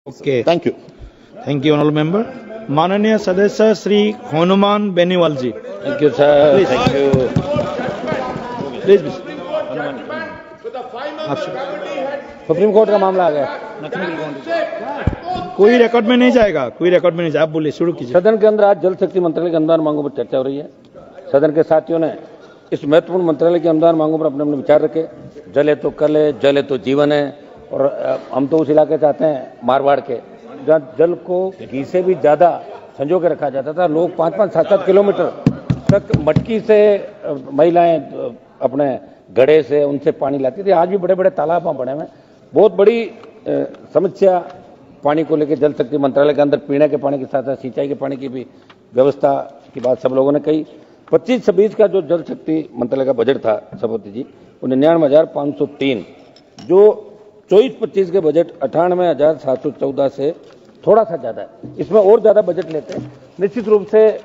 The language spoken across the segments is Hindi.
Okay, thank you honourable member. माननीय सदस्य Shri Hanuman Beniwal ji, thank you sir, thank you. Please. Supreme court का मामला आ गया। कोई रिकॉर्ड में नहीं जाएगा, कोई रिकॉर्ड में नहीं जाएगा। आप बोलिए, शुरू कीजिए। सदन के अंदर आज जल शक्ति मंत्रालय की अनुदान मांगों पर चर्चा हो रही है। सदन के साथियों ने इस महत्वपूर्ण मंत्रालय की अनुदान मांगों पर अपने अपने विचार रखे। जल है तो कल है, जल है तो जीवन है। और हम तो उस इलाके चाहते हैं मारवाड़ के, जहाँ जल को घी से भी ज्यादा संजो के रखा जाता था। लोग 5-5, 7-7 किलोमीटर तक मटकी से महिलाएं अपने घड़े से उनसे पानी लाती थी। आज भी बड़े बड़े तालाब वहाँ बने हुए। बहुत बड़ी समस्या पानी को लेकर जल शक्ति मंत्रालय के अंदर पीने के पानी के साथ साथ सिंचाई के पानी की भी व्यवस्था की बात सब लोगों ने कही। 25-26 का जो जल शक्ति मंत्रालय का बजट था सभापति जी, वो 99,503, जो 24-25 के बजट 98,714 से थोड़ा सा ज्यादा है। इसमें और ज्यादा बजट लेते हैं। निश्चित रूप से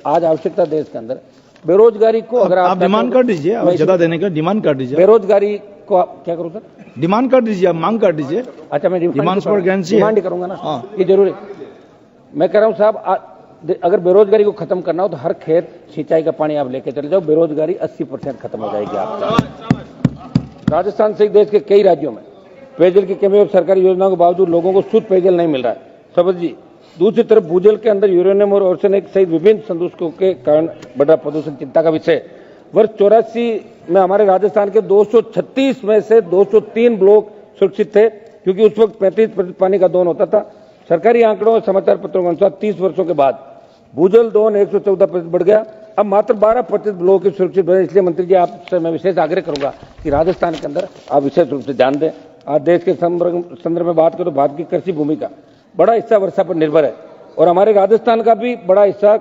आज आवश्यकता देश के अंदर बेरोजगारी को, अगर आप डिमांड कर दीजिए, आप ज्यादा देने का डिमांड कर दीजिए। बेरोजगारी को आप क्या करूं सर? डिमांड कर दीजिए, आप मांग कर दीजिए। अच्छा, मैं डिमांड पर गारंटी डिमांड ही करूंगा ना, ये जरूरी। मैं कह रहा हूं साहब, अगर बेरोजगारी को खत्म करना हो तो हर खेत सिंचाई का पानी आप लेके चले जाओ, बेरोजगारी 80% खत्म हो जाएगी आपका। राजस्थान सहित देश के कई राज्यों में पेयजल की कमी और सरकारी योजनाओं के बावजूद लोगों को शुद्ध पेयजल नहीं मिल रहा है सभापति जी। दूसरी तरफ भूजल के अंदर यूरेनियम और आर्सेनिक सहित विभिन्न संदूषकों के कारण बढ़ा प्रदूषण चिंता का विषय। वर्ष 84 में हमारे राजस्थान के 236 में से 203 ब्लॉक सुरक्षित थे, क्योंकि उस वक्त 35% पानी का दोहन होता था। सरकारी आंकड़ों और समाचार पत्रों के अनुसार 30 वर्षों के बाद भूजल दोहन 114% बढ़ गया। अब मात्र 12% ब्लॉक सुरक्षित बने। इसलिए मंत्री जी, आपसे मैं विशेष आग्रह करूंगा कि राजस्थान के अंदर आप विशेष रूप से ध्यान दें। आज देश के संदर्भ में बात करें तो भारत की कृषि भूमि का बड़ा हिस्सा वर्षा पर निर्भर है, और हमारे राजस्थान का भी बड़ा हिस्सा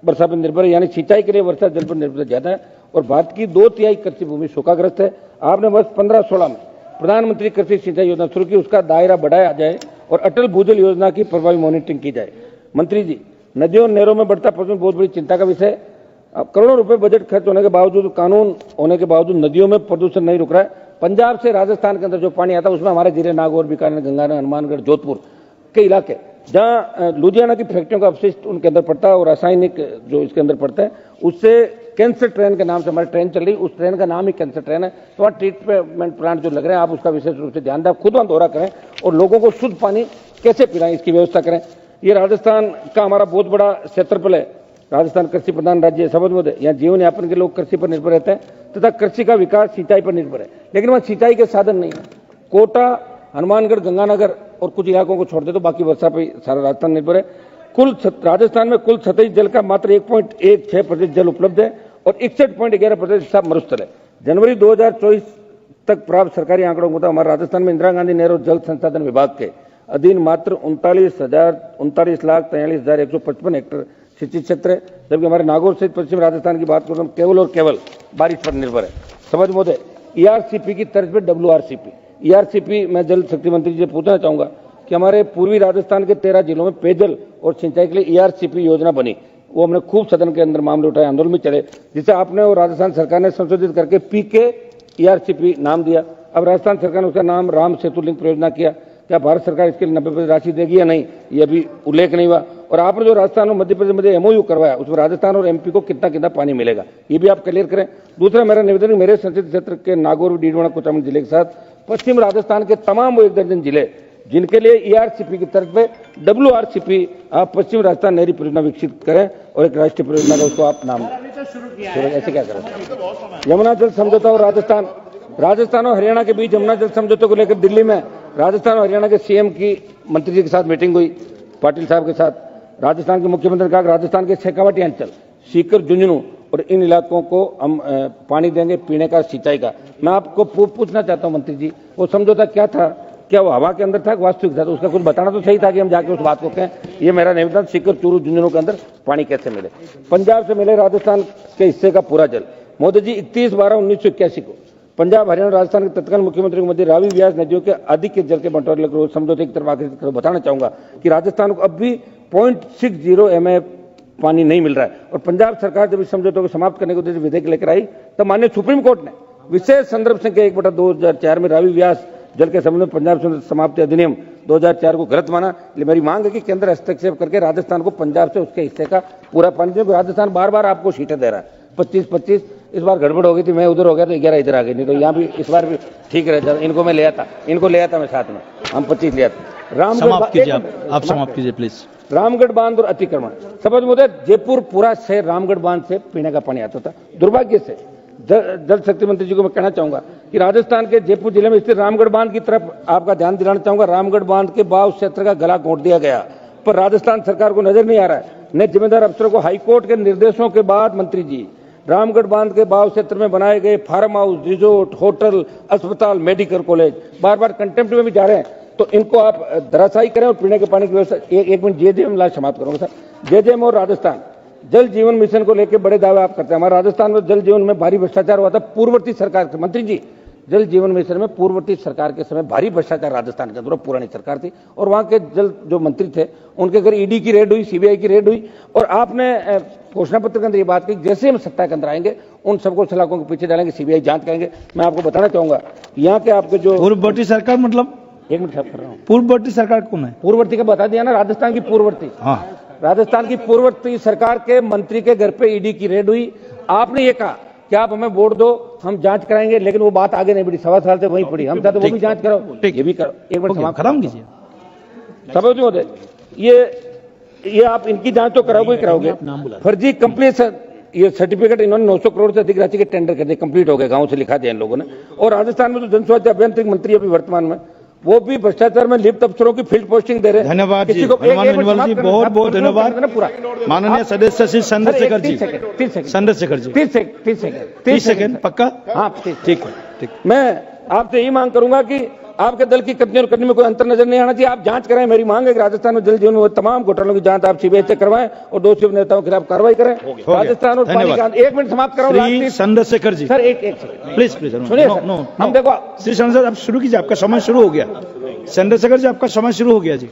वर्षा पर निर्भर है, यानी सिंचाई के लिए वर्षा जल पर निर्भर ज्यादा है। और भारत की 2/3 कृषि भूमि सूखाग्रस्त है। आपने वर्ष 15-16 में प्रधानमंत्री कृषि सिंचाई योजना शुरू की, उसका दायरा बढ़ाया जाए और अटल भूजल योजना की प्रभावी मॉनिटरिंग की जाए। मंत्री जी, नदियों और नहरों में बढ़ता प्रदूषण बहुत बड़ी चिंता का विषय है। अब करोड़ों रुपए बजट खर्च होने के बावजूद, कानून होने के बावजूद नदियों में प्रदूषण नहीं रुक रहा है। पंजाब से राजस्थान के अंदर जो पानी आता है उसमें हमारे जिले नागौर, बीकानेर, गंगानगर, हनुमानगढ़, जोधपुर के इलाके, जहां लुधियाना की फैक्ट्रियों का अपशिष्ट उनके अंदर पड़ता है और रासायनिक जो इसके अंदर पड़ता है, उससे कैंसर ट्रेन के नाम से हमारी ट्रेन चल रही, उस ट्रेन का नाम ही कैंसर ट्रेन है। तो वहाँ ट्रीटमेंट प्लांट जो लग रहे हैं, आप उसका विशेष रूप से ध्यान दें। आप खुद वहाँ दौरा करें और लोगों को शुद्ध पानी कैसे पिलाएं, इसकी व्यवस्था करें। ये राजस्थान का हमारा बहुत बड़ा क्षेत्रफल है। राजस्थान कृषि प्रधान राज्य है सभापति। यहाँ जीवन यापन के लोग कृषि पर निर्भर रहते हैं तथा कृषि का विकास सिंचाई पर निर्भर है, लेकिन वहाँ सिंचाई के साधन नहीं है। कोटा, हनुमानगढ़, गंगानगर और कुछ इलाकों को छोड़ दे तो बाकी वर्षा पर सारा राजस्थान निर्भर है। राजस्थान में कुल सतही जल का मात्र 1.16% जल उपलब्ध है और 61.11% हिस्सा मरुस्थल है। जनवरी 2024 तक प्राप्त सरकारी आंकड़ों के मुताबिक हमारे राजस्थान में इंदिरा गांधी नहर और जल संसाधन विभाग के अधीन मात्र 39,43,43,155 हेक्टेयर सिंचित क्षेत्र है, जबकि हमारे नागौर सहित पश्चिम राजस्थान की बात करें तो केवल और केवल बारिश पर निर्भर है। समझ महोदय, ERCP की तर्ज पर WRCP, ERCP मैं जल शक्ति मंत्री जी से पूछना चाहूंगा कि हमारे पूर्वी राजस्थान के 13 जिलों में पेयजल और सिंचाई के लिए ERCP योजना बनी। वो हमने खूब सदन के अंदर मामले उठाए, आंदोलन में चले, जिसे आपने और राजस्थान सरकार ने संशोधित करके PK ERCP नाम दिया। अब राजस्थान सरकार ने उसका नाम राम सेतु लिंक परियोजना किया। क्या भारत सरकार इसके लिए 90% राशि देगी या नहीं, ये अभी उल्लेख नहीं हुआ। और आपने जो राजस्थान और मध्य प्रदेश में MOU करवाया, उसमें राजस्थान और MP को कितना कितना पानी मिलेगा, ये भी आप क्लियर करें। दूसरा मेरा निवेदन, मेरे संसदीय क्षेत्र के नागौर, डीडवाना, कोचामन जिले के साथ पश्चिम राजस्थान के तमाम वो 1 दर्जन जिले जिनके लिए ERCP की तरफ पे WRCP आप पश्चिम राजस्थान नहरी परियोजना विकसित करें और एक राष्ट्रीय परियोजना का उसको आप नाम ऐसे क्या करें। यमुना जल समझौता और राजस्थान और हरियाणा के बीच यमुना जल समझौते को लेकर दिल्ली में राजस्थान और हरियाणा के CM की मंत्री जी के साथ मीटिंग हुई, पाटिल साहब के साथ। राजस्थान के मुख्यमंत्री ने कहा कि राजस्थान के शेखावाटी अंचल, सीकर, झुंझुनू और इन इलाकों को हम पानी देंगे पीने का, सिंचाई का। मैं आपको पूछना चाहता हूं मंत्री जी, वो समझौता क्या था? क्या वो हवा के अंदर था, वास्तविक था? तो उसका कुछ बताना तो सही था कि हम जाके उस बात को कहें। ये मेरा निवेदन। सीकर, चूरू, झुंझुनू के अंदर पानी कैसे मिले? पंजाब से मिले राजस्थान के हिस्से का पूरा जल। मोदी जी, 31/12/1981 को पंजाब, हरियाणा, राजस्थान के तत्कालीन मुख्यमंत्री के मध्य रावी व्यास नदियों के अधिक के जल के बंटवारे लेकर समझौते की तरफ आकर्षित कर बताना चाहूंगा कि राजस्थान को अब भी 0.60 MA पानी नहीं मिल रहा है। और पंजाब सरकार जब इस समझौते को समाप्त करने के उद्देश्य विधेयक लेकर आई, तब माननीय सुप्रीम कोर्ट ने विशेष संदर्भ संख्या 1/2004 में रावी व्यास जल के संबंध में पंजाब से समाप्ति अधिनियम 2004 को गलत माना। इसलिए मेरी मांग है कि केंद्र हस्तक्षेप करके राजस्थान को पंजाब से उसके हिस्से का पूरा पानी दे। राजस्थान बार बार आपको सीटें दे रहा है 25-25, इस बार गड़बड़ हो गई थी, मैं उधर हो गया तो 11 इधर आ गई, नहीं तो यहाँ भी इस बार भी ठीक रहता। इनको मैं ले आता, इनको ले आता मैं साथ में, हम 25 ले आते। समाप्त कीजिए आप समाप्त कीजिए प्लीज। रामगढ़ बांध और अतिक्रमण, समझ मुझे जयपुर पूरा शहर रामगढ़ बांध से पीने का पानी आता था। दुर्भाग्य से जल शक्ति मंत्री जी को मैं कहना चाहूंगा कि राजस्थान के जयपुर जिले में स्थित रामगढ़ बांध की तरफ आपका ध्यान दिलाना चाहूंगा। रामगढ़ बांध के बाव क्षेत्र का गला घोंट दिया गया, पर राजस्थान सरकार को नजर नहीं आ रहा है। नए जिम्मेदार अफसरों को हाईकोर्ट के निर्देशों के बाद मंत्री जी रामगढ़ बांध के बाव क्षेत्र में बनाए गए फार्म हाउस, रिजोर्ट, होटल, अस्पताल, मेडिकल कॉलेज बार बार कंटेम्प्ट में भी जा रहे हैं, तो इनको आप धराशायी करें और पीने के पानी की व्यवस्था। एक मिनट, जेजेएम लास्ट समाप्त करूंगा सर। जेजेएम और राजस्थान जल जीवन मिशन को लेकर बड़े दावे आप करते हैं। हमारे राजस्थान में जल जीवन में भारी भ्रष्टाचार हुआ था पूर्ववर्ती सरकार के मंत्री जी। जल जीवन मिशन में पूर्ववर्ती सरकार के समय भारी भ्रष्टाचार राजस्थान के अंदर, पुरानी सरकार थी, और वहां के जल जो मंत्री थे उनके घर ईडी की रेड हुई, सीबीआई की रेड हुई, और आपने घोषणा पत्र के अंदर ये बात कही जैसे हम सत्ता के अंदर आएंगे उन सबको सलाखों के पीछे डालेंगे, सीबीआई जांच करेंगे। मैं आपको बताना चाहूंगा यहाँ के आपके जो पूर्ववर्ती सरकार मतलब, एक मिनट साहब कर रहा हूँ, पूर्ववर्ती सरकार कौन है? पूर्ववर्ती का बता दिया ना, राजस्थान की पूर्ववर्ती। हाँ, राजस्थान की पूर्ववर्ती सरकार के मंत्री के घर पे ईडी की रेड हुई। आपने ये कहा कि आप हमें वोट दो, हम जांच कराएंगे, लेकिन वो बात आगे नहीं बढ़ी, 1.25 साल से वहीं पड़ी। हम चाहते वो भी जांच करो, ये भी करो। एक मिनट समाप्त खत्म कीजिए। समझ होते ये आप इनकी जांच तो कराओगे। फर्जी कंपनी से ये सर्टिफिकेट इन्होंने 900 करोड़ से अधिक राशि के टेंडर कर दिए, कंप्लीट हो गए, गांव से लिखा दिया इन लोगों ने। और राजस्थान में जो जन स्वास्थ्य अभियंत्रिक मंत्री अभी वर्तमान में, वो भी भ्रष्टाचार में लिप्त अफसरों की फील्ड पोस्टिंग दे रहे हैं। धन्यवाद जी, हनुमान बेनीवाल जी, बहुत बहुत धन्यवाद। माननीय सदस्य श्री चंद्रशेखर जी, चंद्रशेखर जी, 30 सेकंड पक्का? हाँ ठीक है, ठीक। मैं आपसे यही मांग करूंगा कि आपके दल की कथनी और करनी में कोई अंतर नजर नहीं आना चाहिए। आप जांच कराएं। मेरी मांग है कि राजस्थान में जल जीवन में तमाम घोटालों की जांच आप सीबीआई से करवाएं और दोषी नेताओं के खिलाफ कार्रवाई करें। राजस्थान और पानी का, एक मिनट समाप्त कराओ श्री चंद्रशेखर जी, सर एक सेकंड प्लीज सुनिए। हम देखो श्री चंद्रशेखर, आप शुरू कीजिए, आपका समय शुरू हो गया। चंद्रशेखर जी, आपका समय शुरू हो गया जी।